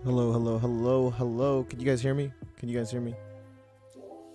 Hello. Can you guys hear me?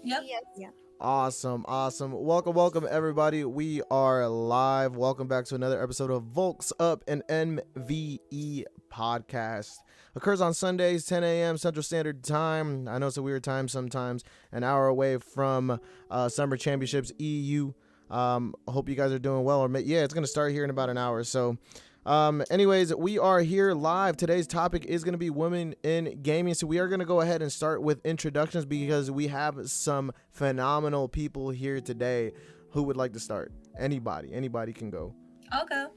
Yep. Yeah. Awesome. Welcome everybody. We are live. Welcome back to another episode of VolxUp, an MVE Podcast. Occurs on Sundays, 10 a.m. Central Standard Time. I know it's a weird time sometimes. An hour away from Summer Championships EU. I hope you guys are doing well. It's going to start here in about an hour. So anyways, we are here live. Today's topic is going to be women in gaming. So we are going to go ahead and start with introductions because we have some phenomenal people here today. Who would like to start? Anybody can go. I'll go.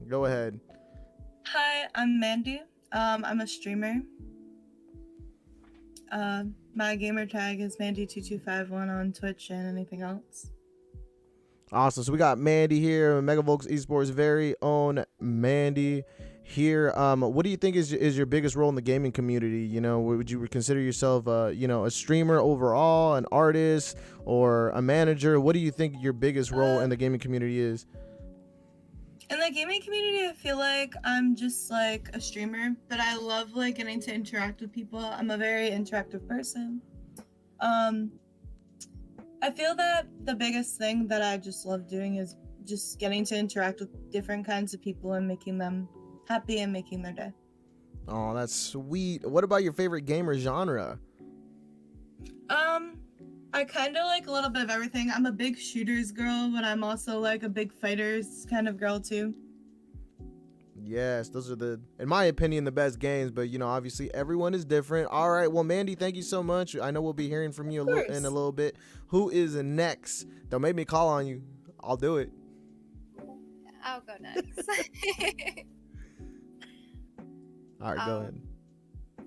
Go ahead. Hi, I'm Mandy. I'm a streamer. My gamer tag is Mandy2251 on Twitch and anything else. Awesome. So we got Mandy here, MegaVolx Esports' very own Mandy here. What do you think is your biggest role in the gaming community? You know, would you consider yourself, a streamer overall, an artist, or a manager? What do you think your biggest role in the gaming community is? In the gaming community, I feel like I'm just like a streamer, but I love like getting to interact with people. I'm a very interactive person. I feel that the biggest thing that I just love doing is just getting to interact with different kinds of people and making them happy and making their day. Oh, that's sweet. What about your favorite gamer genre? I kind of like a little bit of everything. I'm a big shooters girl, but I'm also like a big fighters kind of girl too. Yes, those are in my opinion, the best games, but obviously everyone is different. All right, well, Mandy, thank you so much. I know we'll be hearing from you in a little bit. Who is next? Don't make me call on you. I'll do it. I'll go next. All right, go ahead.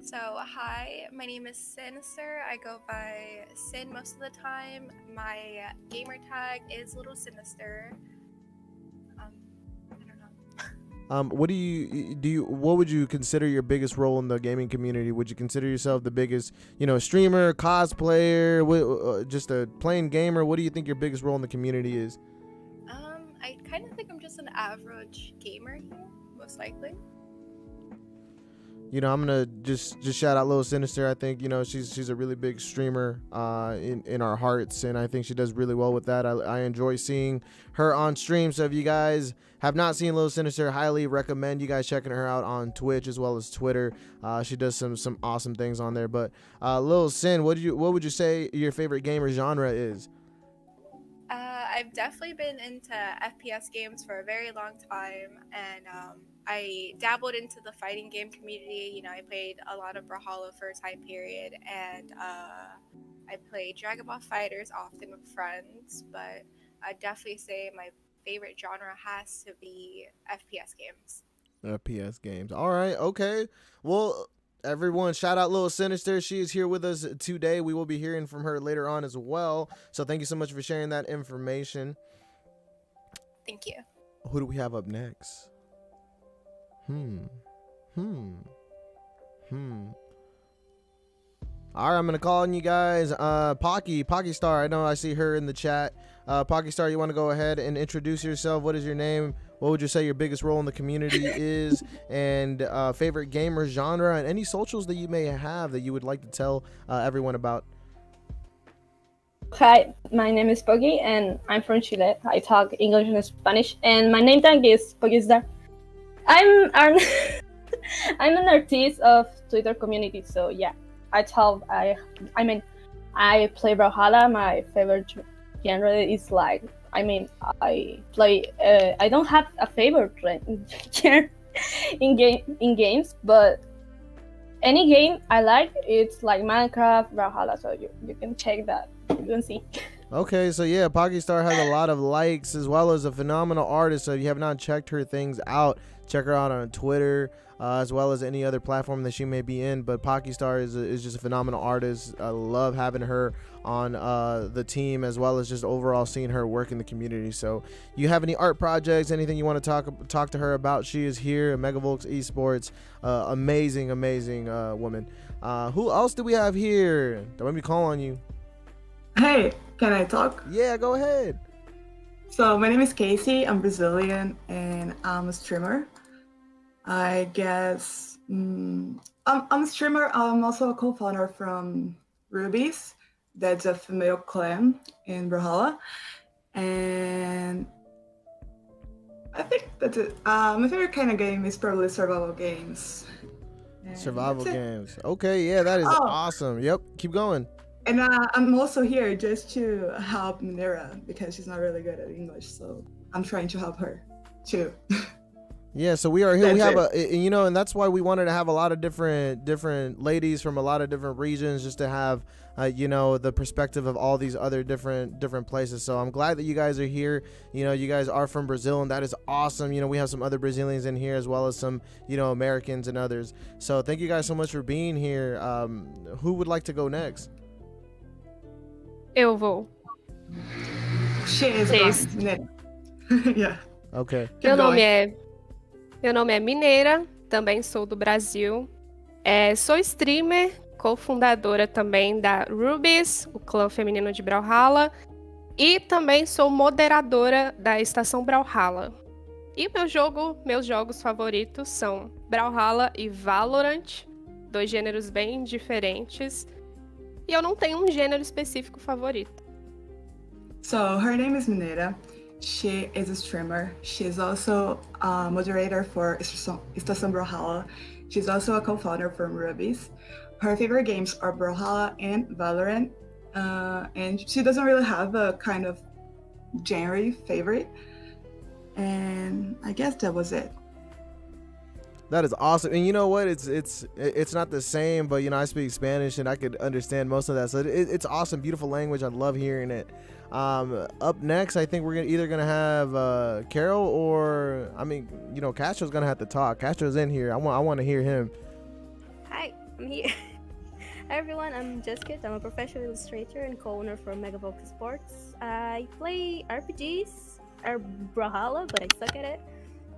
So, hi, my name is Sinister. I go by Sin most of the time. My gamer tag is Little Sinister. What do you what would you consider your biggest role in the gaming community? Would you consider yourself the biggest, streamer, cosplayer, just a plain gamer? What do you think your biggest role in the community is? I kind of think I'm just an average gamer here, most likely. I'm gonna just shout out Lil Sinister. I think she's a really big streamer in our hearts, and I think she does really well with that. I enjoy seeing her on stream. So if you guys have not seen Lil Sinister, highly recommend you guys checking her out on Twitch as well as Twitter. She does some awesome things on there. But Lil Sin, what would you say your favorite gamer genre is? I've definitely been into FPS games for a very long time, and I dabbled into the fighting game community. I played a lot of Brawlhalla for a time period, and I played Dragon Ball Fighters often with friends, but I'd definitely say my favorite genre has to be FPS games. FPS games. All right. Okay. Well, everyone, shout out Lil Sinister. She is here with us today. We will be hearing from her later on as well. So thank you so much for sharing that information. Thank you. Who do we have up next? All right, I'm gonna call on you guys. Pocky Star. I know I see her in the chat. Pocky Star, you want to go ahead and introduce yourself? What is your name? What would you say your biggest role in the community is, and favorite gamer genre, and any socials that you may have that you would like to tell everyone about? Hi, my name is Poggy, and I'm from Chile. I talk English and Spanish, and my name tag is Poggy Star. I'm I'm an artist of Twitter community, so yeah. I play Brawlhalla. My favorite genre is I play. I don't have a favorite genre in games, but any game I like, it's like Minecraft, Brawlhalla. So you can check that. You can see. Okay, so yeah, Pocky Star has a lot of likes as well as a phenomenal artist. So if you have not checked her things out, check her out on Twitter. As well as any other platform that she may be in. But Pocky Star is just a phenomenal artist. I love having her on the team, as well as just overall seeing her work in the community. So you have any art projects, anything you want to talk to her about, she is here. MegaVolx Esports, amazing woman. Who else do we have here? Don't let me call on you. Hey, can I talk? Yeah, go ahead. So my name is Casey. I'm Brazilian and I'm a streamer. I guess I'm a streamer. I'm also a co-founder from Rubies. That's a female clan in Brawlhalla. And I think that's it. My favorite kind of game is probably survival games. And survival games. Okay, yeah, that is awesome. Yep, keep going. And I'm also here just to help Minera because she's not really good at English. So I'm trying to help her too. Yeah, so we are here. We have and that's why we wanted to have a lot of different ladies from a lot of different regions, just to have, the perspective of all these other different places. So I'm glad that you guys are here. You guys are from Brazil, and that is awesome. We have some other Brazilians in here as well as some, Americans and others. So thank you guys so much for being here. Who would like to go next? Eu vou. She is gone. Yeah. Okay. Meu nome é Mineira, também sou do Brasil. Sou streamer, cofundadora também da Rubies, o clã feminino de Brawlhalla, e também sou moderadora da estação Brawlhalla. E meus jogos favoritos são Brawlhalla e Valorant, dois gêneros bem diferentes. E eu não tenho um gênero específico favorito. So her name is Mineira. She is a streamer. She's also a moderator for Estação Brawlhalla. She's also a co-founder from Rubies. Her favorite games are Brawlhalla and Valorant. And she doesn't really have a kind of genre favorite. And I guess that was it. That is awesome. And you know what? It's not the same, but I speak Spanish and I could understand most of that. So it's awesome, beautiful language. I love hearing it. Up next, I think we're either gonna have Carol or Castro's gonna have to talk. Castro's in here. I want to hear him. Hi, I'm here. Hi everyone, I'm Jessica. I'm a professional illustrator and co-owner for MegaVolx Esports. I play RPGs or Brawlhalla, but I suck at it,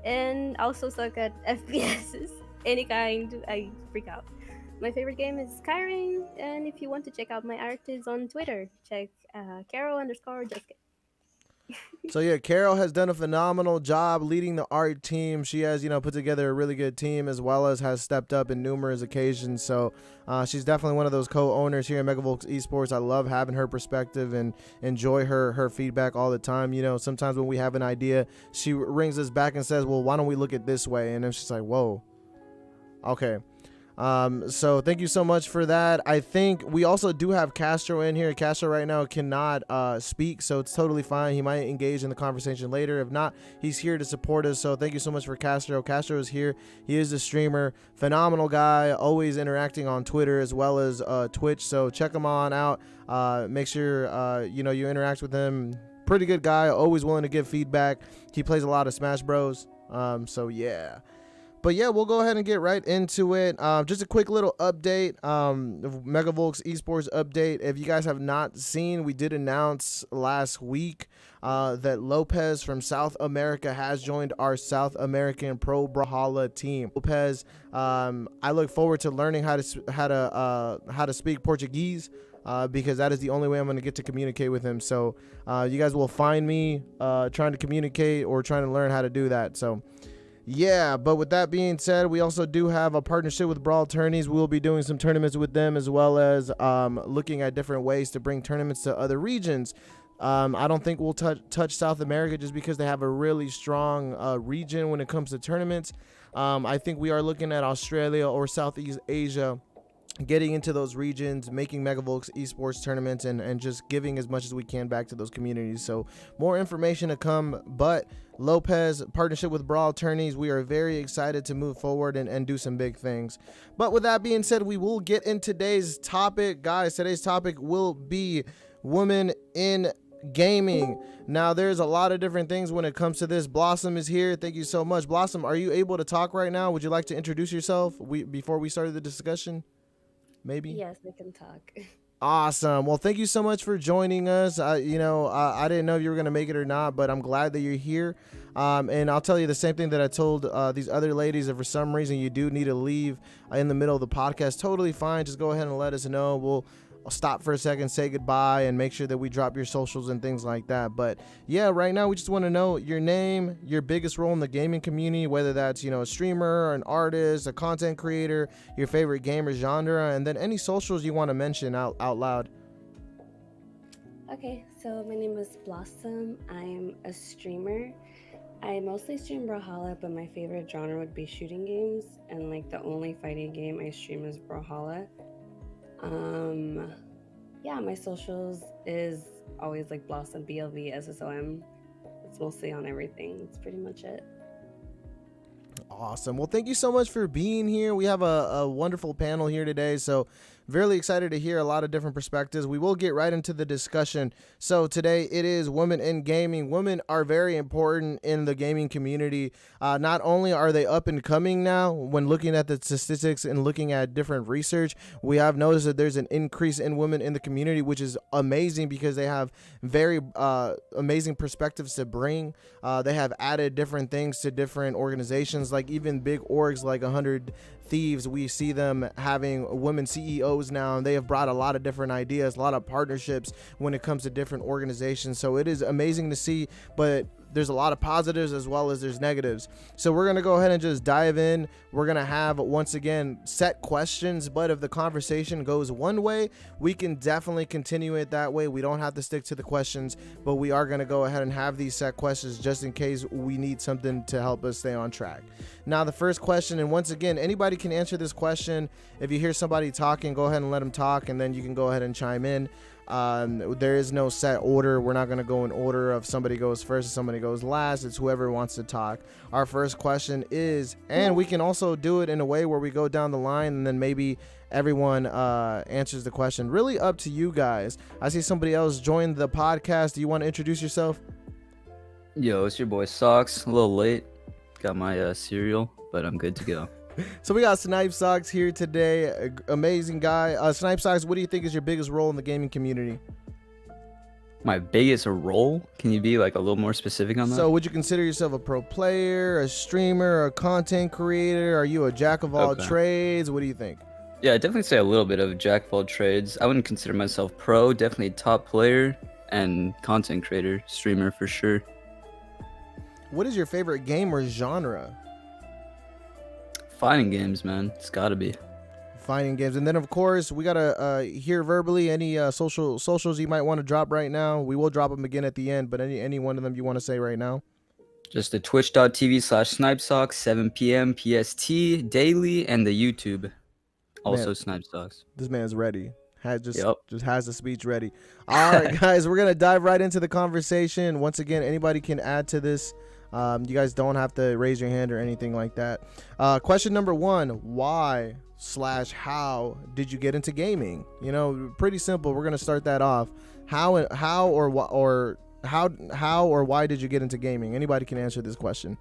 and also suck at FPSs. Any kind, I freak out. My favorite game is Skyrim, and if you want to check out my art is on Twitter. Check Carol_Jessica. So yeah, Carol has done a phenomenal job leading the art team. She has, put together a really good team, as well as has stepped up in numerous occasions. So she's definitely one of those co-owners here at MegaVolx Esports. I love having her perspective and enjoy her feedback all the time. Sometimes when we have an idea, she rings us back and says, well, why don't we look at this way? And then she's like, whoa, okay. So thank you so much for that. I think we also do have Castro in here. Castro right now cannot speak, so it's totally fine. He might engage in the conversation later. If not, he's here to support us. So thank you so much for Castro. Castro is here. He is a streamer, phenomenal guy, always interacting on Twitter as well as Twitch. So check him on out. Make sure you interact with him. Pretty good guy, always willing to give feedback. He plays a lot of Smash Bros. So yeah. But yeah, we'll go ahead and get right into it. Just a quick little update, MegaVolx Esports update. If you guys have not seen, we did announce last week that Lopez from South America has joined our South American Pro Brawlhalla team. Lopez, I look forward to learning how to speak Portuguese. Because that is the only way I'm going to get to communicate with him. So you guys will find me trying to communicate or trying to learn how to do that. So yeah, but with that being said, we also do have a partnership with Brawl Tourneys. We'll be doing some tournaments with them, as well as looking at different ways to bring tournaments to other regions. I don't think we'll touch South America just because they have a really strong region when it comes to tournaments. I think we are looking at Australia or Southeast Asia, getting into those regions, making MegaVolx Esports tournaments, and just giving as much as we can back to those communities. So more information to come, but Lopez, partnership with Brawl Tourneys, we are very excited to move forward and do some big things. But with that being said, we will get in today's topic. Guys, today's topic will be women in gaming. Now, there's a lot of different things when it comes to this. Blossom is here. Thank you so much. Blossom, are you able to talk right now? Would you like to introduce yourself before we started the discussion? Maybe? Yes, I can talk. Awesome. Well, thank you so much for joining us. I didn't know if you were going to make it or not, but I'm glad that you're here. And I'll tell you the same thing that I told these other ladies. If for some reason you do need to leave in the middle of the podcast, totally fine. Just go ahead and let us know. I'll stop for a second, say goodbye, and make sure that we drop your socials and things like that. But yeah, right now we just want to know your name, your biggest role in the gaming community, whether that's, a streamer, an artist, a content creator, your favorite gamer genre, and then any socials you want to mention out loud. Okay, so my name is Blossom. I'm a streamer. I mostly stream Brawlhalla, but my favorite genre would be shooting games, and the only fighting game I stream is Brawlhalla. Yeah, my socials is always Blossom, BLV, SSOM. It's mostly on everything. That's pretty much it. Awesome. Well, thank you so much for being here. We have a wonderful panel here today, so really excited to hear a lot of different perspectives. We will get right into the discussion. So today it is women in gaming. Women are very important in the gaming community. Not only are they up and coming now, when looking at the statistics and looking at different research, we have noticed that there's an increase in women in the community, which is amazing because they have very amazing perspectives to bring. They have added different things to different organizations, like even big orgs like 100 Thieves. We see them having women CEOs now, and they have brought a lot of different ideas, a lot of partnerships when it comes to different organizations. So it is amazing to see, but there's a lot of positives as well as there's negatives. So we're going to go ahead and just dive in. We're going to have, once again, set questions, but if the conversation goes one way, we can definitely continue it that way. We don't have to stick to the questions, but we are going to go ahead and have these set questions just in case we need something to help us stay on track. Now, the first question, and once again, anybody can answer this question. If you hear somebody talking, go ahead and let them talk, and then you can go ahead and chime in. There is no set order. We're not going to go in order of somebody goes first and somebody goes last. It's whoever wants to talk. Our first question is, and we can also do it in a way where we go down the line and then maybe everyone answers the question. Really up to you guys. I see somebody else joined the podcast. Do you want to introduce yourself? Yo, it's your boy Socks. A little late. Got my cereal, but I'm good to go. So we got Snipe Socks here today. Amazing guy. Snipe Socks, what do you think is your biggest role in the gaming community? My biggest role? Can you be a little more specific on that? So would you consider yourself a pro player, a streamer, a content creator? Are you a jack of all trades? What do you think? Yeah, I'd definitely say a little bit of jack of all trades. I wouldn't consider myself pro. Definitely top player. and content creator, streamer for sure. What is your favorite game or genre? Fighting games, man. It's gotta be. Fighting games. And then of course we gotta hear verbally any socials you might want to drop right now. We will drop them again at the end, but any one of them you want to say right now? Just the twitch.tv/SnipeSocks, 7 p.m. PST daily, and the YouTube. Also SnipeSocks. This man's ready. Just has the speech ready. All right, guys, we're gonna dive right into the conversation. Once again, anybody can add to this. You guys don't have to raise your hand or anything like that. Question number 1: why/how did you get into gaming? You know, pretty simple. We're gonna start that off. How or why did you get into gaming? Anybody can answer this question.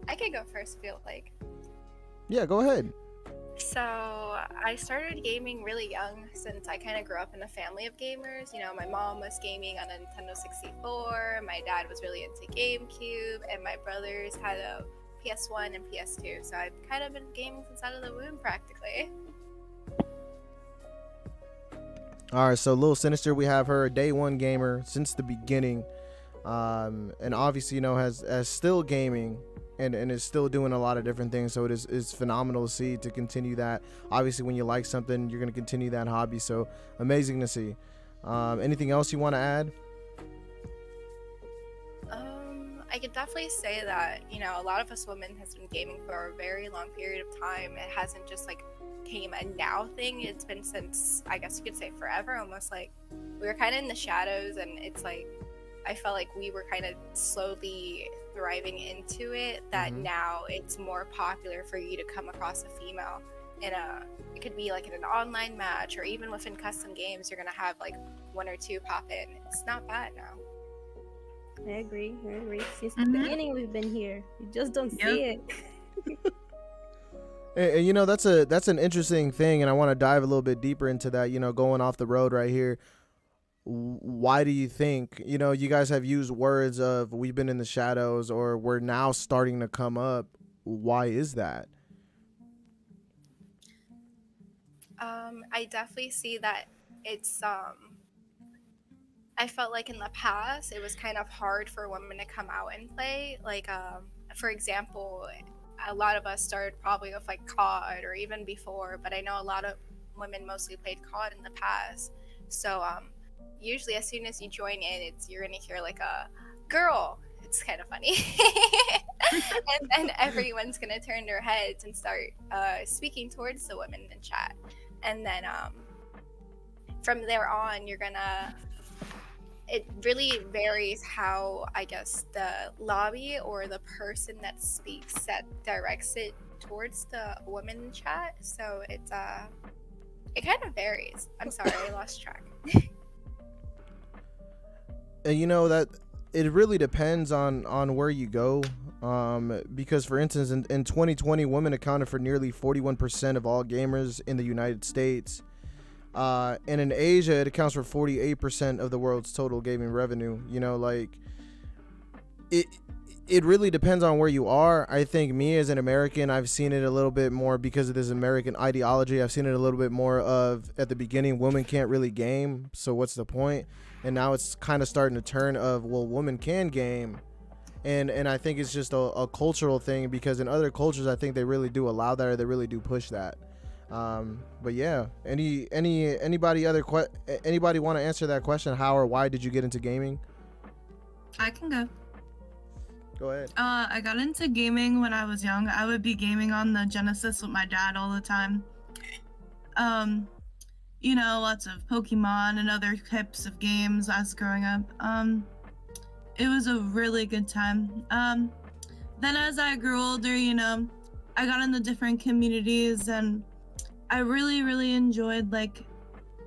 I could go first, feel like. Yeah, go ahead. So I started gaming really young, since I kind of grew up in a family of gamers. You know, my mom was gaming on a Nintendo 64, my dad was really into GameCube, and my brothers had a PS1 and PS2. So I've kind of been gaming since out of the womb, practically. All right, so Lil Sinister, we have her a day one gamer since the beginning, and obviously, you know, has still gaming and is still doing a lot of different things. So it's phenomenal to see, to continue that. Obviously, when you like something, you're going to continue that hobby. So amazing to see. Anything else you want to add? I could definitely say that, you know, a lot of us women has been gaming for a very long period of time. It hasn't just like came a now thing. It's been since, I guess you could say, forever. Almost like we were kind of in the shadows, and it's like I felt like we were kind of slowly thriving into it, that now it's more popular for you to come across a female in it could be like in an online match, or even within custom games, you're gonna have like 1 or 2 pop in. It's not bad now. I agree. Since the beginning we've been here. You just don't see it. And you know, that's an interesting thing, and I want to dive a little bit deeper into that. You know, going off the road right here, why do you think, you know, you guys have used words of we've been in the shadows, or we're now starting to come up? Why is that? I definitely see that it's I felt like in the past it was kind of hard for women to come out and play. Like for example, a lot of us started probably with like COD or even before, but I know a lot of women mostly played COD in the past. So usually as soon as you join in, you're gonna hear like a girl. It's kind of funny. And then everyone's gonna turn their heads and start speaking towards the women in chat. And then from there on, it really varies how, I guess, the lobby or the person that speaks that directs it towards the women in chat. So it kind of varies. I'm sorry, I lost track. And you know that it really depends on where you go, because for instance, in 2020, women accounted for nearly 41% of all gamers in the United States. And in Asia, it accounts for 48% of the world's total gaming revenue. You know, like it really depends on where you are. I think me as an American, I've seen it a little bit more because of this American ideology. I've seen it a little bit more of, at the beginning, women can't really game, so what's the point? And now it's kind of starting to turn of, well, women can game. And I think it's just a cultural thing, because in other cultures, I think they really do allow that, or they really do push that. But yeah, anybody want to answer that question? How or why did you get into gaming? I can go. Go ahead. I got into gaming when I was young. I would be gaming on the Genesis with my dad all the time. You know, lots of Pokemon and other types of games as growing up. It was a really good time. Then as I grew older, you know, I got into different communities, and I really, really enjoyed like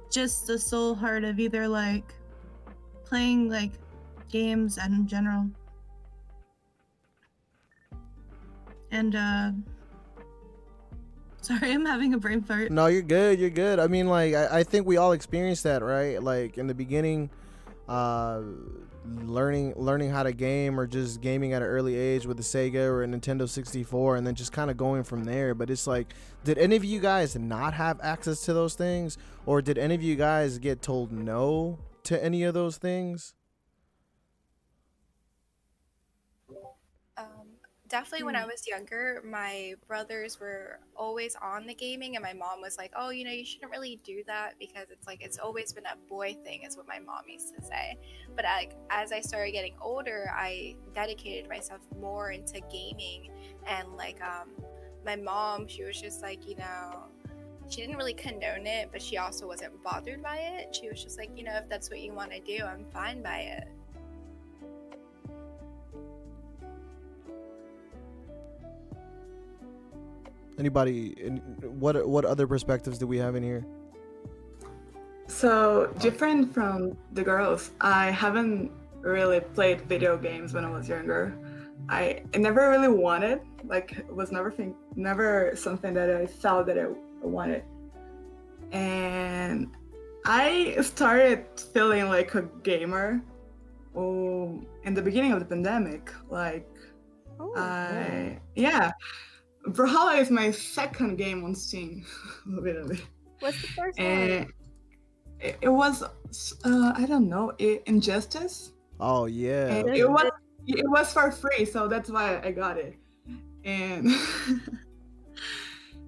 just the soul heart of either like playing like games and in general. And sorry, I'm having a brain fart. No, you're good. You're good. I mean, like, I think we all experienced that, right? Like in the beginning, learning how to game, or just gaming at an early age with a Sega or a Nintendo 64, and then just kind of going from there. But it's like, did any of you guys not have access to those things, or did any of you guys get told no to any of those things? Definitely when I was younger, my brothers were always on the gaming, and my mom was like, oh, you know, you shouldn't really do that because it's like it's always been a boy thing, is what my mom used to say. But as I started getting older, I dedicated myself more into gaming, and like my mom, she was just like, you know, she didn't really condone it, but she also wasn't bothered by it. She was just like, you know, if that's what you want to do, I'm fine by it. Anybody? What other perspectives do we have in here? So different from the girls, I haven't really played video games when I was younger. I never really wanted, like, it was never something that I thought that I wanted. And I started feeling like a gamer in the beginning of the pandemic. Like, Brawlhalla is my second game on Steam, literally. What's the first And one? it was, I don't know, Injustice. Oh yeah. And it was for free, so that's why I got it. And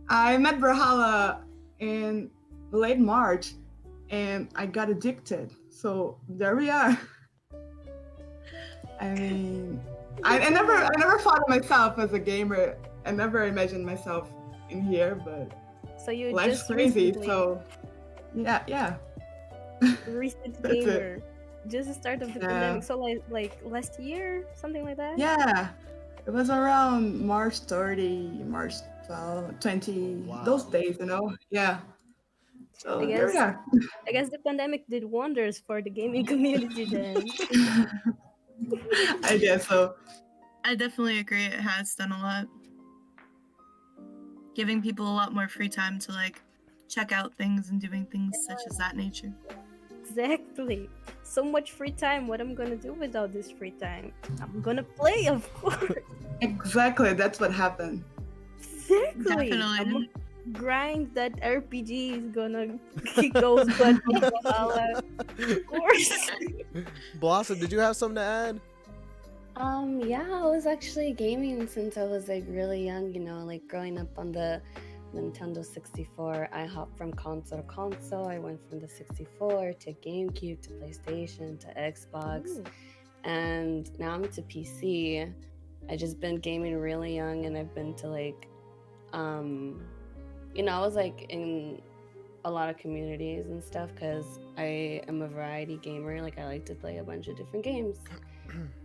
I met Brawlhalla in late March, and I got addicted. So there we are. I mean, I never thought of myself as a gamer. I never imagined myself in here, but So you life's just crazy. recently So yeah. recent That's it. gamer. Just the start of the Yeah. pandemic. So like last year, something like that. Yeah, it was around March 30, March 12, 20, Wow. those days, you know? Yeah. So I here we guess are. I guess the pandemic did wonders for the gaming community then. I guess so. I definitely agree. It has done a lot. Giving people a lot more free time to like check out things and doing things such as that nature. Exactly. So much free time. What I'm gonna do without this free time? I'm gonna play, of course. Exactly, that's what happened. Exactly. Definitely. I'm gonna grind that RPG is gonna kick those butt in Brawlhalla. Of course. Blossom, did you have something to add? Yeah, I was actually gaming since I was like really young, you know, like growing up on the Nintendo 64. I hopped from console to console. I went from the 64 to GameCube to PlayStation to Xbox, Ooh. and now I'm to PC. I just been gaming really young, and I've been to like, you know, I was like in a lot of communities and stuff because I am a variety gamer. Like I like to play a bunch of different games.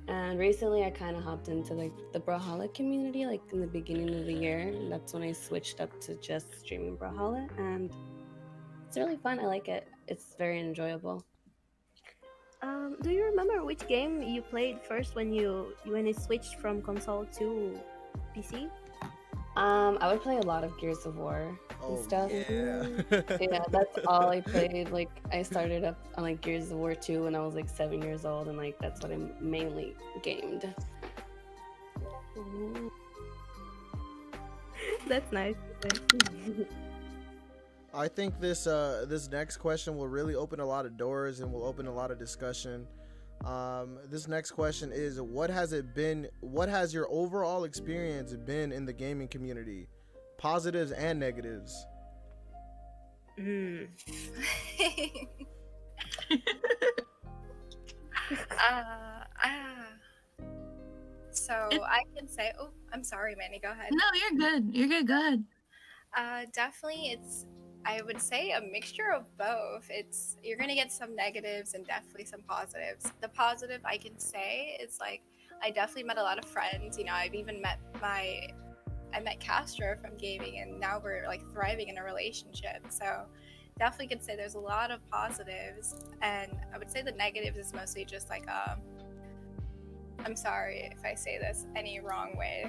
And recently I kind of hopped into like the Brawlhalla community, like in the beginning of the year. And that's when I switched up to just streaming Brawlhalla, and it's really fun. I like it. It's very enjoyable. Do you remember which game you played first when you switched from console to PC? I would play a lot of Gears of War and stuff. Yeah. Yeah, that's all I played. Like I started up on like Gears of War 2 when I was like 7 years old, and like that's what I mainly gamed. Ooh. That's nice. I think this next question will really open a lot of doors and will open a lot of discussion. This next question is, what has your overall experience been in the gaming community, positives and negatives? So I can say, oh, I'm sorry, Manny, go ahead. No, you're good. You're good. Go ahead. Definitely, I would say a mixture of both. You're gonna get some negatives and definitely some positives. The positive I can say is like I definitely met a lot of friends. You know, I've even met I met Castro from gaming, and now we're like thriving in a relationship. So definitely could say there's a lot of positives, and I would say the negatives is mostly just like I'm sorry if I say this any wrong way,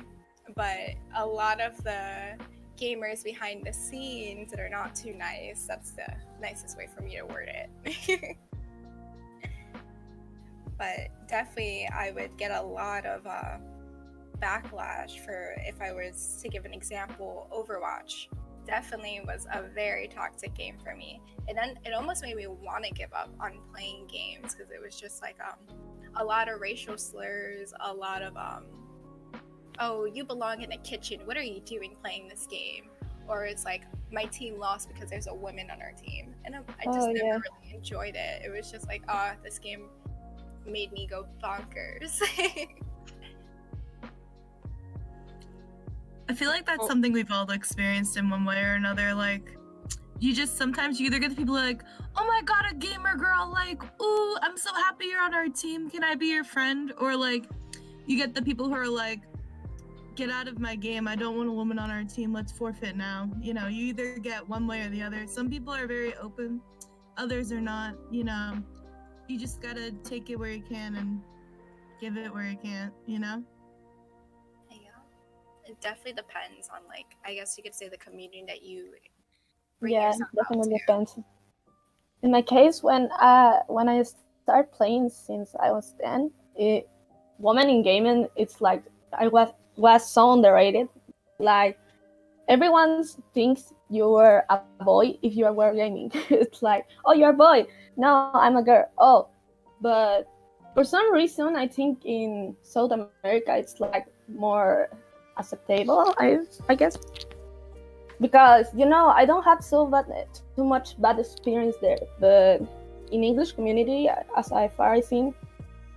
but a lot of the gamers behind the scenes that are not too nice. That's the nicest way for me to word it. but definitely I would get a lot of backlash for, if I was to give an example, Overwatch definitely was a very toxic game for me. And then it almost made me want to give up on playing games because it was just like a lot of racial slurs, a lot of oh, you belong in a kitchen, what are you doing playing this game? Or it's like, my team lost because there's a woman on our team. And I just never really enjoyed it. It was just like, this game made me go bonkers. I feel like that's something we've all experienced in one way or another. Like, sometimes you either get the people like, oh my god, a gamer girl, like, ooh, I'm so happy you're on our team, can I be your friend? Or like, you get the people who are like, get out of my game, I don't want a woman on our team, let's forfeit now. You know, you either get one way or the other. Some people are very open, others are not. You know, you just gotta take it where you can and give it where you can't, you know? It definitely depends on, like, I guess you could say the community that you bring Yeah, yourself out definitely to. depends. In my case, when I started playing since I was 10, woman in gaming, it's like I was so underrated. Like, everyone thinks you were a boy if you were gaming. It's like, oh, you're a boy. No, I'm a girl. Oh, but for some reason, I think in South America, it's like more acceptable, I guess, because I don't have too much bad experience there, but in English community, as far as I've seen,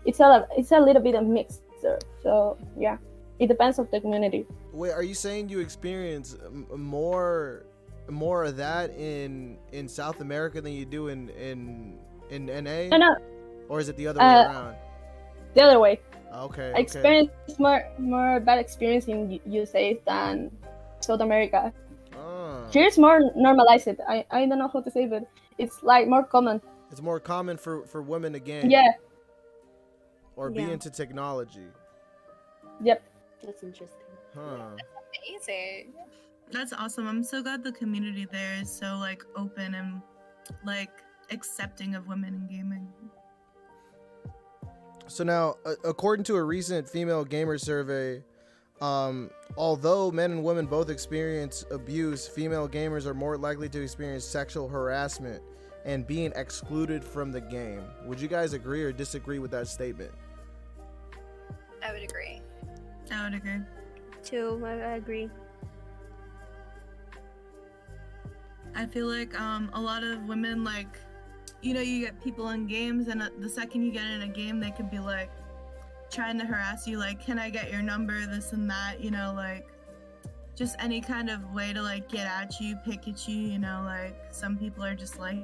it's a little bit of mixture. So yeah, it depends on the community. Wait, are you saying you experience more of that in South America than you do in NA? No, or is it the other way around? The other way. Okay. I experienced more bad experience in USA than South America. Here it's more normalized. I don't know how to say, but it's like more common. It's more common for women to game. Yeah. Or be into technology. Yep. That's interesting. Huh. Amazing. That's awesome. I'm so glad the community there is so like open and like accepting of women in gaming. So now, according to a recent female gamer survey, although men and women both experience abuse, female gamers are more likely to experience sexual harassment and being excluded from the game. Would you guys agree or disagree with that statement? I would agree. I would agree. Too, I agree. I feel like a lot of women, like, you get people in games, and the second you get in a game, they could be like trying to harass you, like, can I get your number, this and that, like just any kind of way to like get at you, pick at you, like some people are just like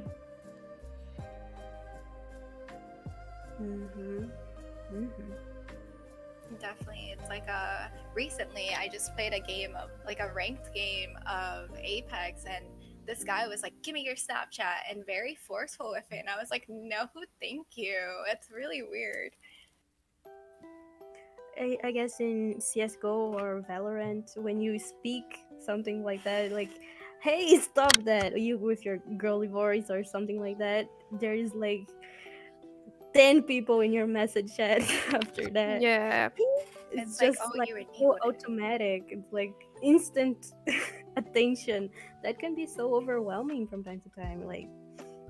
Definitely. It's like recently I just played a game of like a ranked game of Apex, and this guy was like, give me your Snapchat, and very forceful with it, and I was like, no, thank you. It's really weird. I guess in CSGO or Valorant, when you speak something like that, like, hey, stop that, you with your girly voice or something like that, there is like 10 people in your message chat after that. Yeah. It's just like so automatic. It's like instant attention. That can be so overwhelming from time to time. Like,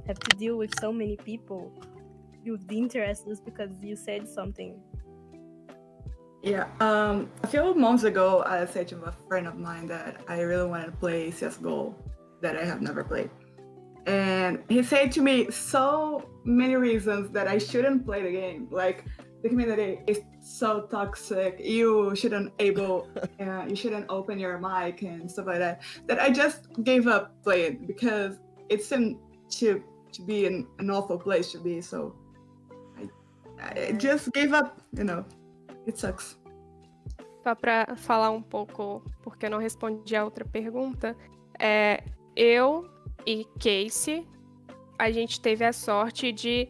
have to deal with so many people with the interest just because you said something. Yeah, a few months ago, I said to a friend of mine that I really wanted to play CSGO, that I have never played. And he said to me so many reasons that I shouldn't play the game. Like, the community is so toxic, you shouldn't open your mic and stuff like that, that I just gave up playing because it seemed to be an awful place to be. So I just gave up, It sucks. Só para falar pouco, porque eu não respondi a outra pergunta, eu e Casey, a gente teve a sorte de,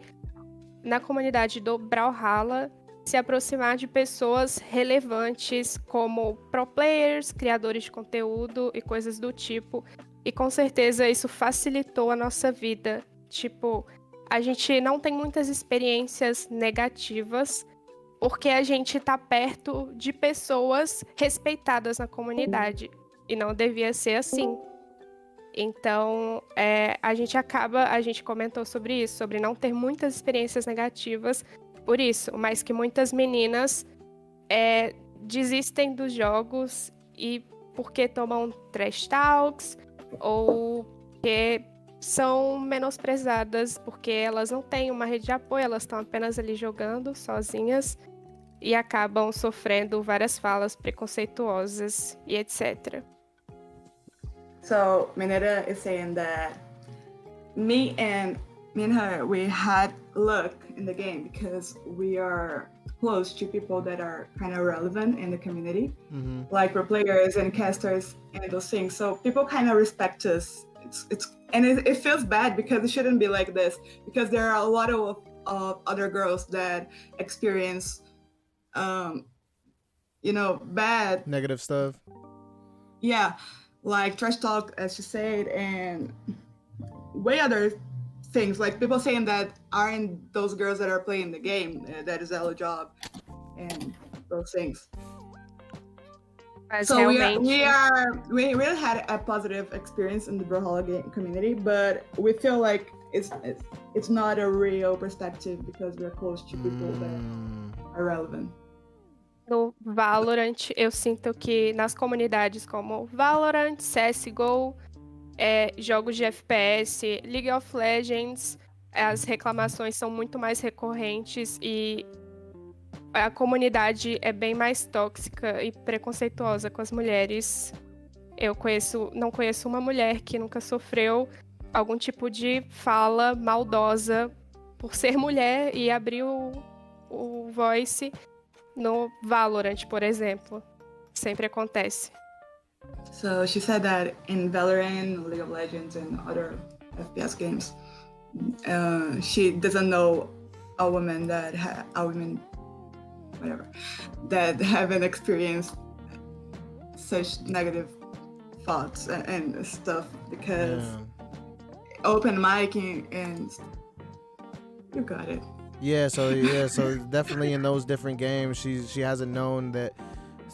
na comunidade do Brawlhalla, se aproximar de pessoas relevantes como pro players, criadores de conteúdo e coisas do tipo, e com certeza isso facilitou a nossa vida. Tipo, a gente não tem muitas experiências negativas, porque a gente tá perto de pessoas respeitadas na comunidade. E não devia ser assim. Então, a gente comentou sobre isso, sobre não ter muitas experiências negativas por isso, mas que muitas meninas desistem dos jogos e porque tomam trash talks ou porque são menosprezadas, porque elas não têm uma rede de apoio, elas estão apenas ali jogando sozinhas e acabam sofrendo várias falas preconceituosas e etc. So Mineta is saying that me and her, we had luck in the game because we are close to people that are kind of relevant in the community, like pro players and casters and those things. So people kind of respect us. It feels bad because it shouldn't be like this, because there are a lot of other girls that experience, bad Negative stuff. Yeah, like trash talk, as she said, and way other things, like people saying that aren't those girls that are playing the game, that is our job, and those things. Mas So we realmente, really had a positive experience in the Brawlhalla game community, but we feel like it's not a real perspective because we're close to people that are relevant. no Valorant, eu sinto que nas comunidades como Valorant, CSGO, jogos de FPS, League of Legends, as reclamações são muito mais recorrentes e a comunidade é bem mais tóxica e preconceituosa com as mulheres. Eu não conheço uma mulher que nunca sofreu algum tipo de fala maldosa por ser mulher e abrir o voice no Valorant, por exemplo. Sempre acontece. So she said that in Valorant, League of Legends, and other FPS games, she doesn't know a woman that haven't experienced such negative thoughts and stuff, because open micing and you got it. So definitely in those different games, she hasn't known that.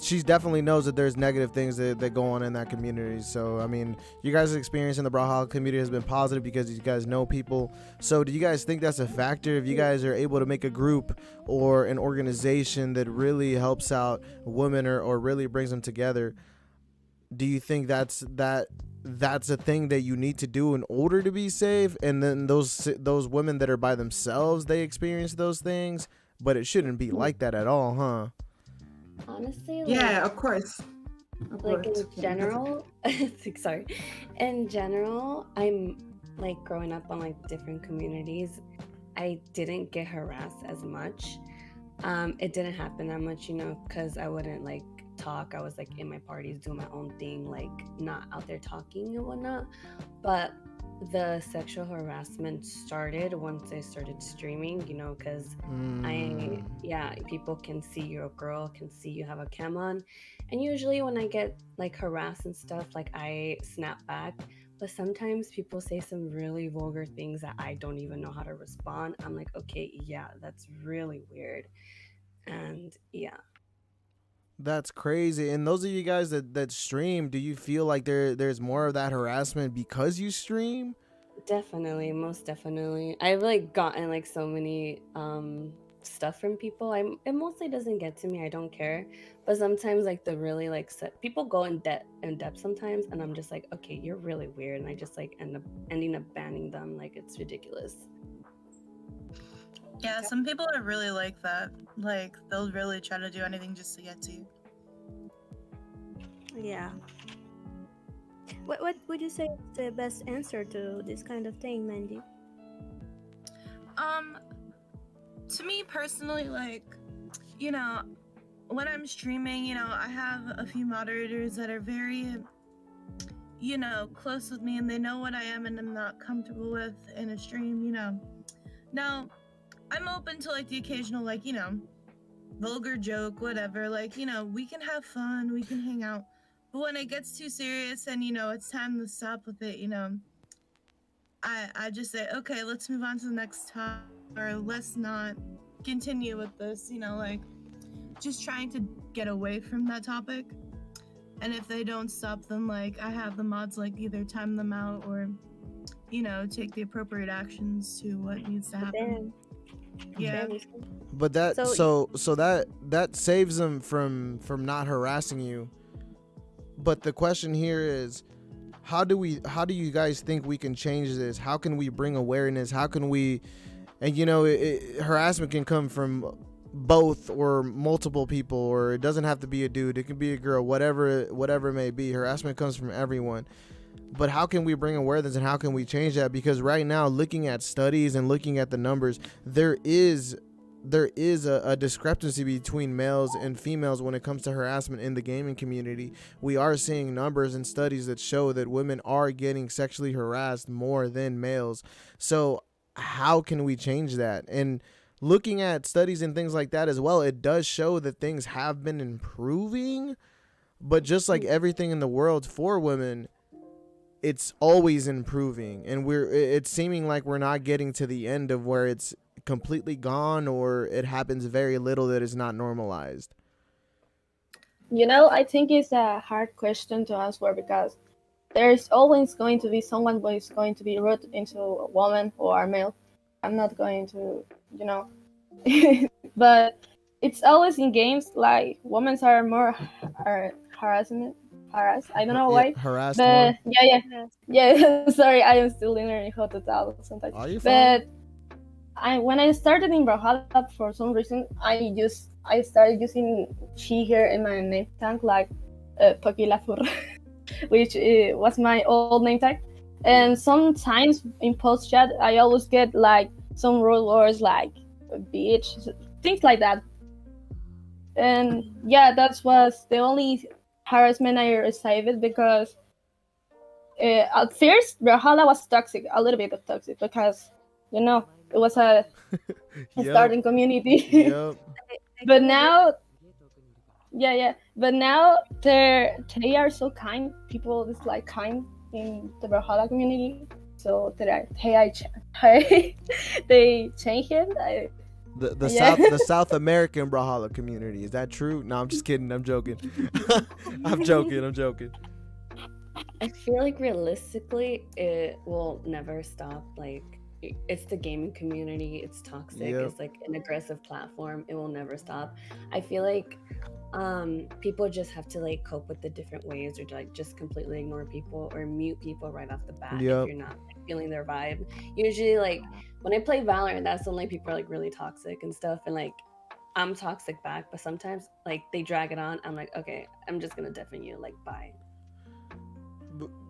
She definitely knows that there's negative things that go on in that community. So, I mean, you guys' experience in the Brawlhalla community has been positive because you guys know people. So, do you guys think that's a factor if you guys are able to make a group or an organization that really helps out women or really brings them together? Do you think that's a thing that you need to do in order to be safe? And then those women that are by themselves, they experience those things, but it shouldn't be like that at all, huh? Honestly, Of course. In general, in general, I'm like growing up on like different communities, I didn't get harassed as much. It didn't happen that much, because I wouldn't like talk. I was like in my parties doing my own thing, like not out there talking and whatnot. But the sexual harassment started once I started streaming, because people can see you're a girl, can see you have a cam on, and usually when I get like harassed and stuff, like I snap back. But sometimes people say some really vulgar things that I don't even know how to respond. I'm like, okay, yeah, that's really weird. And yeah. That's crazy. And those of you guys that stream, do you feel like there's more of that harassment because you stream? Definitely, most definitely. I've like gotten like so many stuff from people. It mostly doesn't get to me. I don't care. But sometimes like the really like people go in depth sometimes, and I'm just like, okay, you're really weird, and I just like ending up banning them. Like it's ridiculous. Yeah, some people are really like that. Like, they'll really try to do anything just to get to you. Yeah. What would you say is the best answer to this kind of thing, Mandy? To me personally, like, when I'm streaming, I have a few moderators that are very, close with me, and they know what I am and I'm not comfortable with in a stream, Now, I'm open to like the occasional, like, vulgar joke, whatever. Like, we can have fun, we can hang out. But when it gets too serious and, it's time to stop with it, I just say, okay, let's move on to the next topic, or let's not continue with this, like just trying to get away from that topic. And if they don't stop, then like I have the mods like either time them out or take the appropriate actions to what needs to happen. Yeah. But that So- so that saves them from not harassing you. But the question here is, how do you guys think we can change this? How can we bring awareness? How can we, and harassment can come from both or multiple people, or it doesn't have to be a dude, it can be a girl, whatever it may be. Harassment comes from everyone. But how can we bring awareness and how can we change that? Because right now, looking at studies and looking at the numbers, there is a discrepancy between males and females when it comes to harassment in the gaming community. We are seeing numbers and studies that show that women are getting sexually harassed more than males. So how can we change that? And looking at studies and things like that as well, it does show that things have been improving. But just like everything in the world for women, it's always improving, and it's seeming like we're not getting to the end of where it's completely gone, or it happens very little that is not normalized. I think it's a hard question to answer because there's always going to be someone who is going to be rude into a woman or a male. I'm not going to, but it's always in games like women are more harassed. I don't know why. Harassed But more? yeah. Sorry, I am still learning how to talk sometimes. Are you fine? But when I started in Brawlhalla, for some reason, I started using she here in my name tag, like Pokilafur, which was my old name tag. And sometimes in post chat, I always get like some rude words like bitch, things like that. And yeah, that was the only harassment I received because at first Brawlhalla was toxic, a little bit of toxic, because it was a starting community. Yep. But now, but now they are so kind. People is like kind in the Brawlhalla community, so they change it. The South American Brawlhalla community, is that true? No, I'm just kidding. I'm joking. I'm joking. I feel like realistically, it will never stop. Like, it's the gaming community. It's toxic. Yep. It's like an aggressive platform. It will never stop. I feel like people just have to like cope with the different ways, or like just completely ignore people or mute people right off the bat Yep. if you're not like, feeling their vibe. Usually, like when I play Valorant, that's when like people are like really toxic and stuff, and like I'm toxic back. But sometimes like they drag it on. I'm like, okay, I'm just gonna deafen you. Like, bye.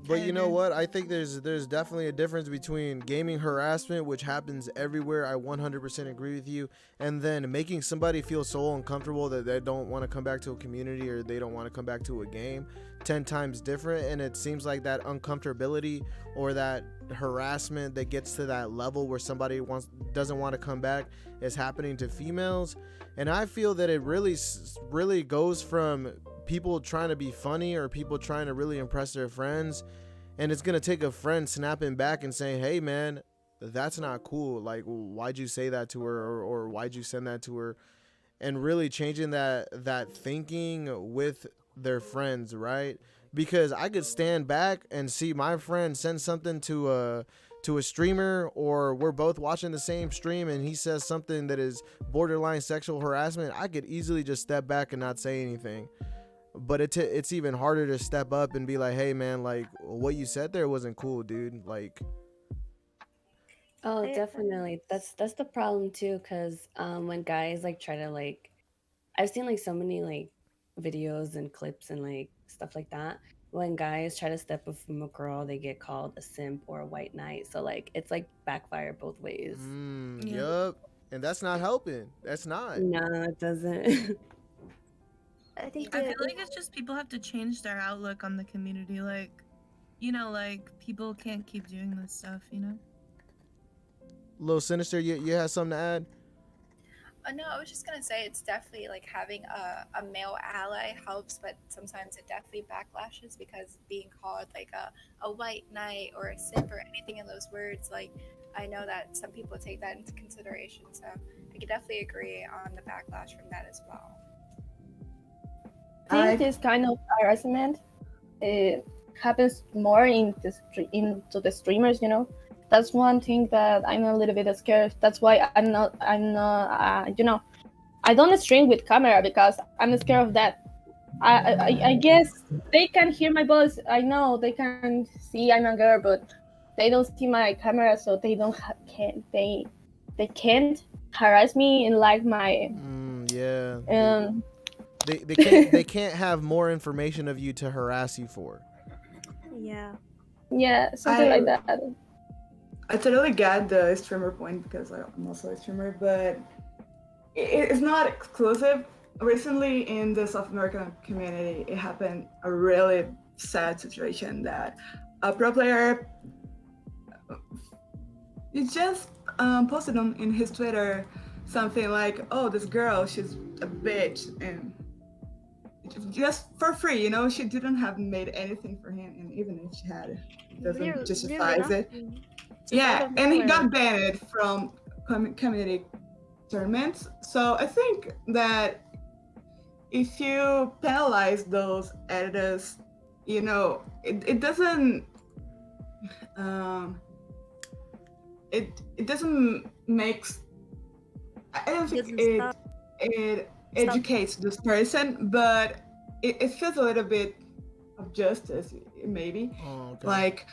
But you know what? I think there's definitely a difference between gaming harassment, which happens everywhere. I 100% agree with you. And then making somebody feel so uncomfortable that they don't want to come back to a community, or they don't want to come back to a game, 10 times different. And it seems like that uncomfortability or that harassment that gets to that level where somebody doesn't want to come back is happening to females. And I feel that it really goes from people trying to be funny or people trying to really impress their friends, and it's gonna take a friend snapping back and saying, hey man, that's not cool, like why'd you say that to her, or why'd you send that to her, and really changing that thinking with their friends, right? Because I could stand back and see my friend send something to a streamer, or we're both watching the same stream and he says something that is borderline sexual harassment. I could easily just step back and not say anything. But it's even harder to step up and be like, hey man, like what you said there wasn't cool, dude. Like, Oh, definitely. That's the problem too, because when guys like try to like, I've seen like so many like videos and clips and like stuff like that. When guys try to step up from a girl, they get called a simp or a white knight. So like it's like backfire both ways. Yup. And that's not helping. That's not. No, it doesn't. I think I feel like it's just people have to change their outlook on the community. Like, like people can't keep doing this stuff, Little Sinister, you have something to add? No, I was just gonna say it's definitely like having a male ally helps, but sometimes it definitely backlashes because being called like a white knight or a simp or anything in those words, like I know that some people take that into consideration. So I could definitely agree on the backlash from that as well. I think this kind of harassment happens more into the streamers, you know. That's one thing that I'm a little bit scared. That's why I'm not, you know, I don't stream with camera because I'm scared of that. I guess they can hear my voice. I know they can see I'm a girl, but they don't see my camera, so they don't they can't harass me in like my yeah. They can't have more information of you to harass you for. Yeah, something like that. I totally get the streamer point because I'm also a streamer, but it's not exclusive. Recently in the South American community, it happened a really sad situation that a pro player just posted in his Twitter something like, "Oh, this girl, she's a bitch," and just for free, you know, she didn't have made anything for him, and even if she had, it doesn't justify it. Yeah, and he got banned from community tournaments. So I think that if you penalize those editors, you know, it doesn't it doesn't make. I don't think it educates this person, but it feels a little bit of justice, maybe. Okay. Like,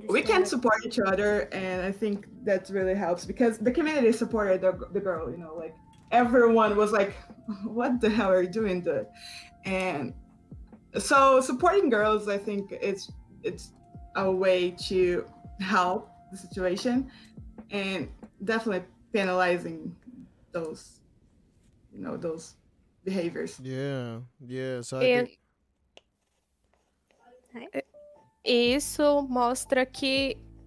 we can support each other, and I think that really helps because the community supported the girl, you know, like everyone was like, what the hell are you doing, dude? And so supporting girls, I think it's a way to help the situation, and definitely penalizing those, you know, those behaviors. Yeah. So I E think... isso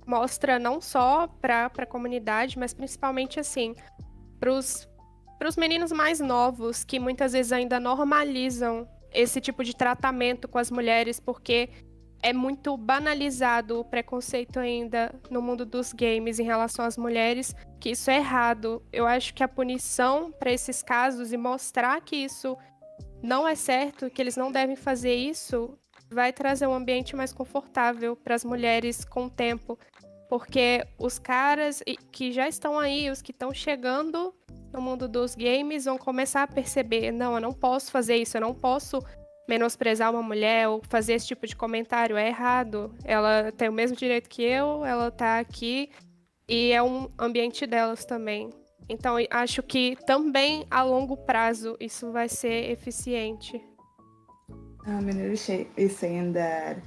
mostra não só para a comunidade, mas principalmente assim para os meninos mais novos que muitas vezes ainda normalizam esse tipo de tratamento com as mulheres, porque é muito banalizado o preconceito ainda no mundo dos games em relação às mulheres, que isso é errado. Eu acho que a punição para esses casos e mostrar que isso não é certo, que eles não devem fazer isso, vai trazer um ambiente mais confortável para as mulheres com o tempo. Porque os caras que já estão aí, os que estão chegando no mundo dos games, vão começar a perceber, não, eu não posso fazer isso, eu não posso menosprezar uma mulher ou fazer esse tipo de comentário, é errado. Ela tem o mesmo direito que eu, ela tá aqui e é um ambiente delas também. Então, acho que também a longo prazo isso vai ser eficiente. Minushi is saying that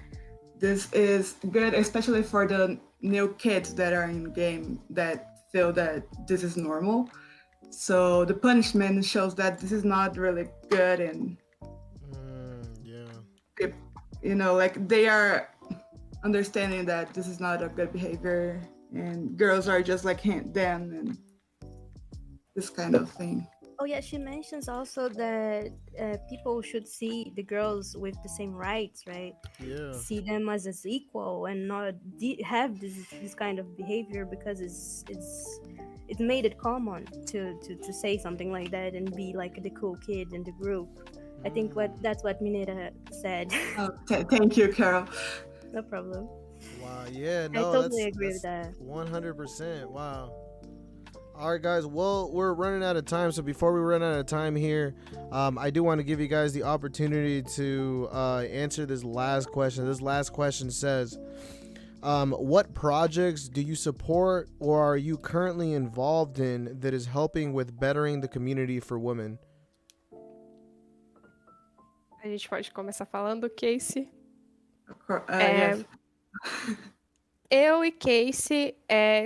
this is good, especially for the new kids that are in game that feel that this is normal. So the punishment shows that this is not really good, and you know, like they are understanding that this is not a good behavior, and girls are just like them and this kind of thing. Oh yeah, she mentions also that people should see the girls with the same rights, right? Yeah. See them as equal and not have this kind of behavior because it made it common to say something like that and be like the cool kid in the group. I think that's what Mineta said. Oh, thank you, Carol. No problem. Wow. Yeah. No. I totally agree with that. 100%. Wow. All right, guys. Well, we're running out of time, so before we run out of time here, I do want to give you guys the opportunity to answer this last question. This last question says, what projects do you support or are you currently involved in that is helping with bettering the community for women? A gente pode começar falando, Casey. Yes. Eu e Casey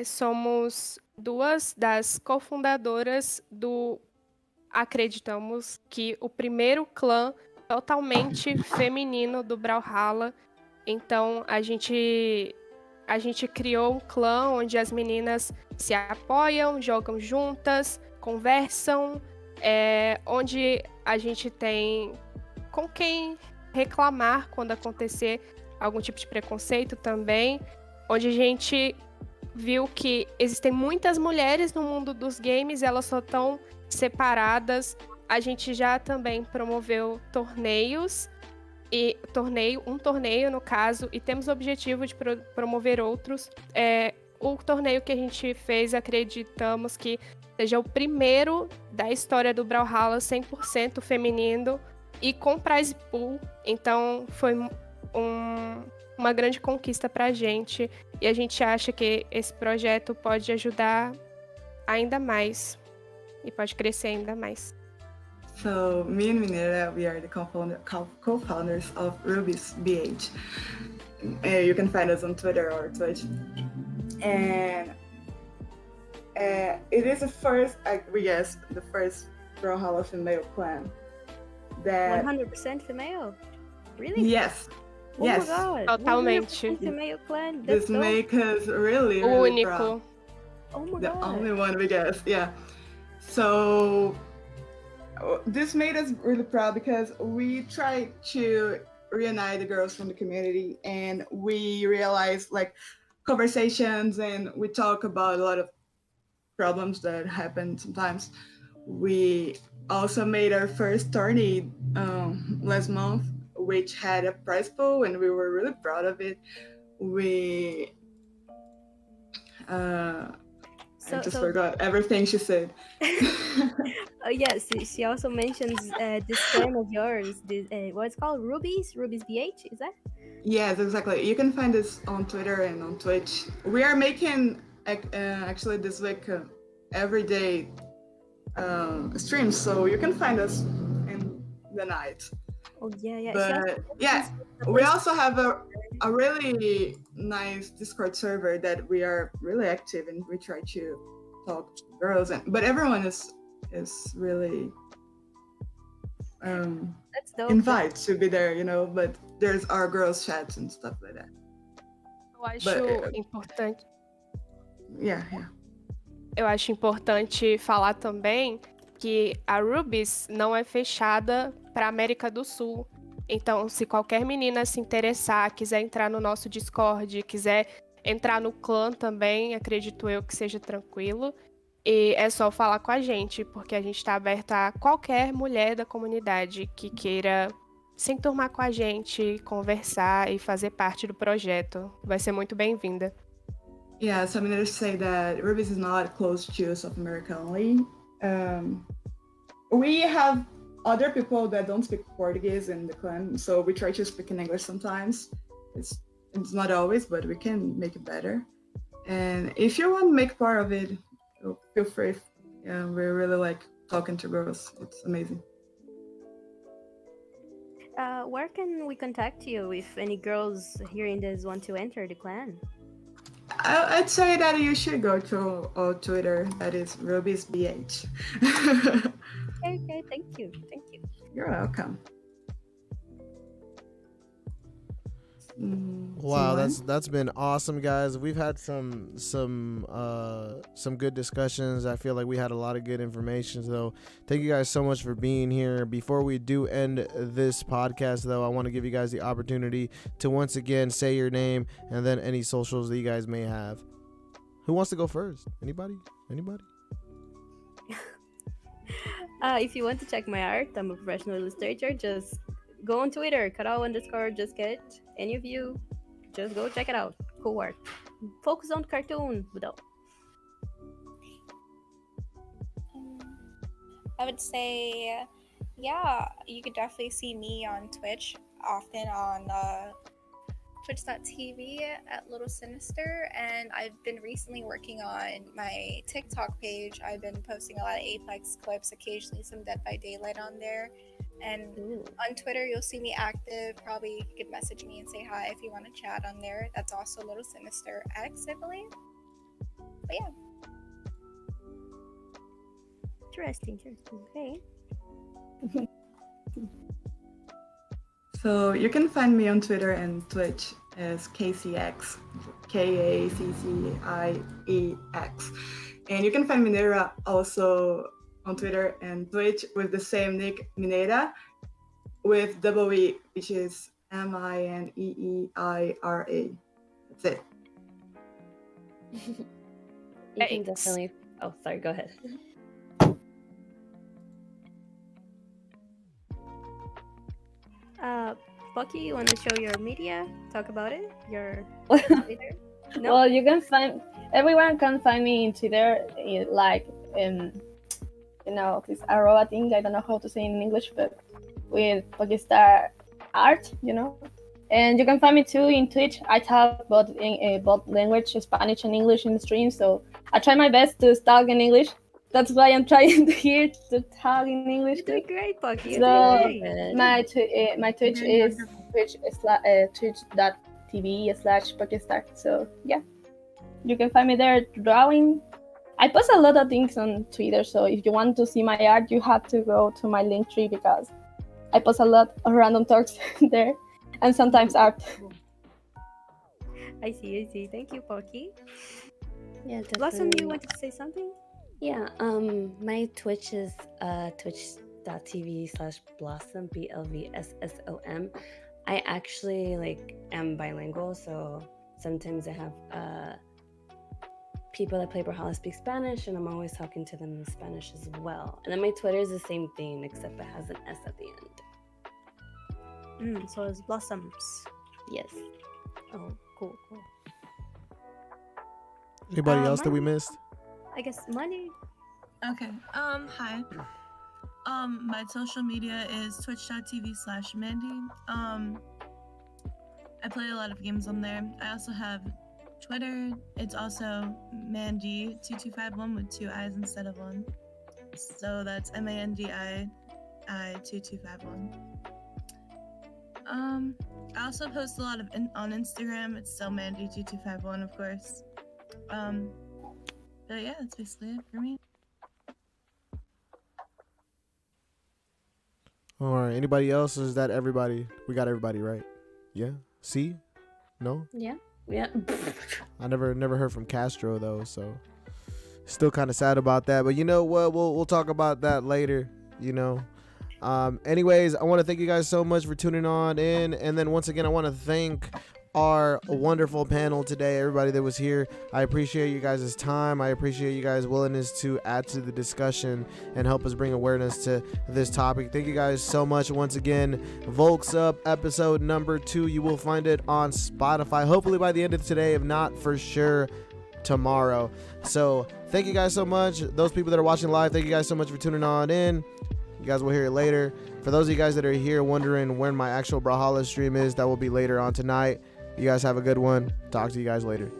somos duas das cofundadoras do Acreditamos, que o primeiro clã totalmente feminino do Brawlhalla. Então a gente criou um clã onde as meninas se apoiam, jogam juntas, conversam, onde a gente tem com quem reclamar quando acontecer algum tipo de preconceito também, onde a gente viu que existem muitas mulheres no mundo dos games, elas só estão separadas. A gente já também promoveu torneios, um torneio no caso, e temos o objetivo de promover outros. O torneio que a gente fez, acreditamos que seja o primeiro da história do Brawlhalla 100% feminino e com prize pool. Então foi uma grande conquista pra gente, e a gente acha que esse projeto pode ajudar ainda mais e pode crescer ainda mais. So me and Mineira, we are the co-founders of Ruby's BH. You can find us on Twitter or Twitch. And it is the first, we guess, the first Brawlhalla female clan. That 100% female? Really? Yes. Oh Yes. my god. Totalmente. 100% female clan? This That's dope. makes us really, really proud. Único. Oh my The god. only one, we guess. Yeah. So this made us really proud because we tried to reunite the girls from the community, and we realized like conversations, and we talk about a lot of problems that happen sometimes. We also made our first tourney last month, which had a prize pool, and we were really proud of it. I just forgot everything she said. Yes, she also mentions this friend of yours, this, what's called Ruby's BH, is that? Yes, exactly. You can find us on Twitter and on Twitch. We are making actually this week every day streams, so you can find us in the night. Oh yeah. But yeah, we also have a really nice Discord server that we are really active in. We try to talk to girls, but everyone is really That's dope. invited to be there, you know. But there's our girls chats and stuff like that. Eu acho importante. Yeah. Eu acho importante falar também que a Ruby's não é fechada para a América do Sul. Então, se qualquer menina se interessar, quiser entrar no nosso Discord, quiser entrar no clã também, acredito eu que seja tranquilo. E é só falar com a gente, porque a gente está aberta a qualquer mulher da comunidade que queira se enturmar com a gente, conversar e fazer parte do projeto. Vai ser muito bem-vinda. Yeah, so I'm going to say that Ruby's is not close to South America only. We have other people that don't speak Portuguese in the clan, so we try to speak in English sometimes. It's not always, but we can make it better. And if you want to make part of it, feel free. Yeah, we really like talking to girls. It's amazing. Where can we contact you if any girls hearing this want to enter the clan? I'd say that you should go to our Twitter. That is Ruby's BH. Okay, thank you. You're welcome. Wow, that's been awesome, guys. We've had some good discussions. I feel like we had a lot of good information. So thank you guys so much for being here. Before we do end this podcast, though, I want to give you guys the opportunity to once again say your name and then any socials that you guys may have. Who wants to go first? Anybody? If you want to check my art, I'm a professional illustrator. Just go on Twitter, Carol_JustKit. Any of you, just go check it out. Cool work. Focus on cartoon, though. I would say, yeah, you could definitely see me on Twitch, often on twitch.tv at Little Sinister, and I've been recently working on my TikTok page. I've been posting a lot of Apex clips, occasionally some Dead by Daylight on there. And on Twitter, you'll see me active. Probably you could message me and say hi if you want to chat on there. That's also Little Sinister X, I believe. But yeah. Interesting. Okay. So you can find me on Twitter and Twitch as KCX, KACCIEX. And you can find Mineira also on Twitter and Twitch with the same nick, Mineira, with double E, which is Mineeira. That's it. You can Thanks. definitely. Oh, sorry. Go ahead. Bucky, you want to show your media? Talk about it? Your Twitter? No? Well, you can find everyone can find me in Twitter, like this arroba thing. I don't know how to say in English, but with Pakistan art, And you can find me too in Twitch. I talk both language, Spanish and English in the stream. So I try my best to talk in English. That's why I'm trying here to talk in English You're too. doing great, Bucky. You're So doing great. my Twitch Very is wonderful. twitch.tv/Pakistan. So yeah, you can find me there drawing. I post a lot of things on Twitter. So if you want to see my art, you have to go to my link tree because I post a lot of random talks there and sometimes art. I see. Thank you, Bucky. Yeah, definitely. Blossom, you wanted to say something? Yeah, my Twitch is twitch.tv/Blossom, BLVSSOM. I actually am bilingual, so sometimes I have people that play Brawlhalla speak Spanish, and I'm always talking to them in Spanish as well. And then my Twitter is the same thing, except it has an S at the end. So it's Blossoms. Yes. Oh, cool. Anybody else that we missed? I guess money. Okay. Hi. My social media is twitch.tv/Mandy. I play a lot of games on there. I also have Twitter. It's also Mandy2251 with 2 I's instead of 1. So that's MANDI2251. I also post a lot on Instagram. It's still Mandy2251, of course. But yeah, that's basically it for me. All right. Anybody else? Or is that everybody? We got everybody, right? Yeah. See? No? Yeah. I never heard from Castro though, so still kind of sad about that. But you know what? We'll talk about that later. Anyways, I want to thank you guys so much for tuning on in, and then once again, I want to thank our wonderful panel today, everybody that was here. I appreciate you guys' time. I appreciate you guys' willingness to add to the discussion and help us bring awareness to this topic. Thank you guys so much once again. VolxUp episode number 2. You will find it on Spotify, hopefully by the end of today, if not for sure tomorrow. So thank you guys so much. Those people that are watching live, thank you guys so much for tuning on in. You guys will hear it later. For those of you guys that are here wondering when my actual Brawlhalla stream is, that will be later on tonight. You guys have a good one. Talk to you guys later.